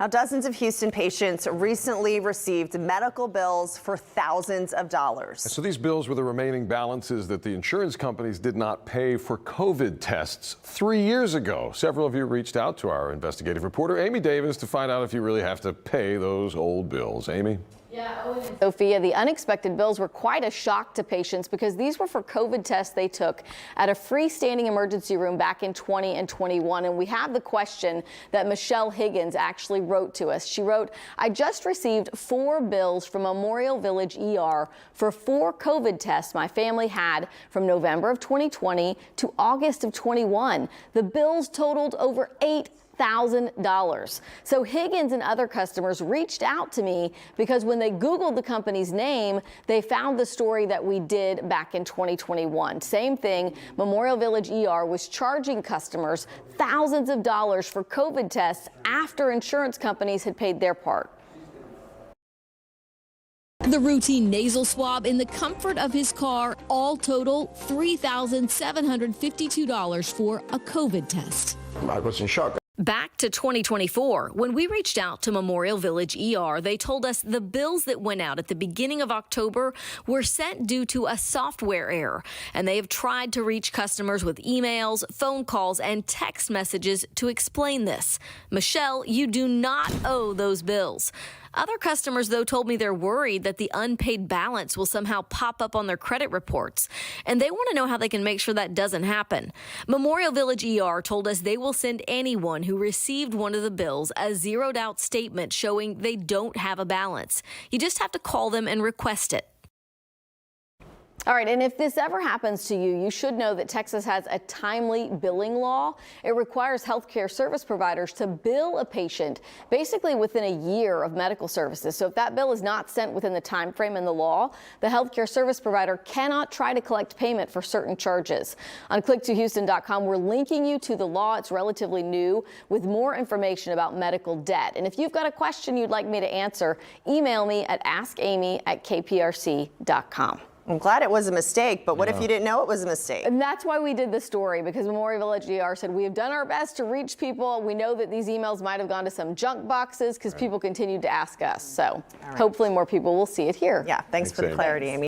Now, dozens of Houston patients recently received medical bills for thousands of dollars. So these bills were the remaining balances that the insurance companies did not pay for COVID tests 3 years ago. Several of you reached out to our investigative reporter, Amy Davis, to find out if you really have to pay those old bills. Amy? Yeah, Sophia, the unexpected bills were quite a shock to patients because these were for COVID tests they took at a freestanding emergency room back in 20 and 21. And we have the question that Michelle Higgins actually wrote to us. She wrote, I just received 4 bills from Memorial Village ER for 4 COVID tests my family had from November of 2020 to August of 21. The bills totaled over $8,000. So Higgins and other customers reached out to me because when they Googled the company's name, they found the story that we did back in 2021. Same thing, Memorial Village ER was charging customers thousands of dollars for COVID tests after insurance companies had paid their part. The routine nasal swab in the comfort of his car, all total $3,752 for a COVID test. I was in shock. Back to 2024, when we reached out to Memorial Village ER, they told us the bills that went out at the beginning of October were sent due to a software error, and they have tried to reach customers with emails, phone calls, and text messages to explain this. Michelle, you do not owe those bills. Other customers, though, told me they're worried that the unpaid balance will somehow pop up on their credit reports, and they want to know how they can make sure that doesn't happen. Memorial Village ER told us they will send anyone who received one of the bills a zeroed-out statement showing they don't have a balance. You just have to call them and request it. All right, and if this ever happens to you, you should know that Texas has a timely billing law. It requires healthcare service providers to bill a patient basically within a year of medical services. So if that bill is not sent within the time frame in the law, the healthcare service provider cannot try to collect payment for certain charges. On click2houston.com, we're linking you to the law. It's relatively new with more information about medical debt. And if you've got a question you'd like me to answer, email me at askamy@kprc.com. I'm glad it was a mistake, but what if you didn't know it was a mistake? And that's why we did the story, because Memorial Village ER said we have done our best to reach people. We know that these emails might have gone to some junk boxes because people continued to ask us. So hopefully more people will see it here. Yeah, thanks for the clarity, Amy.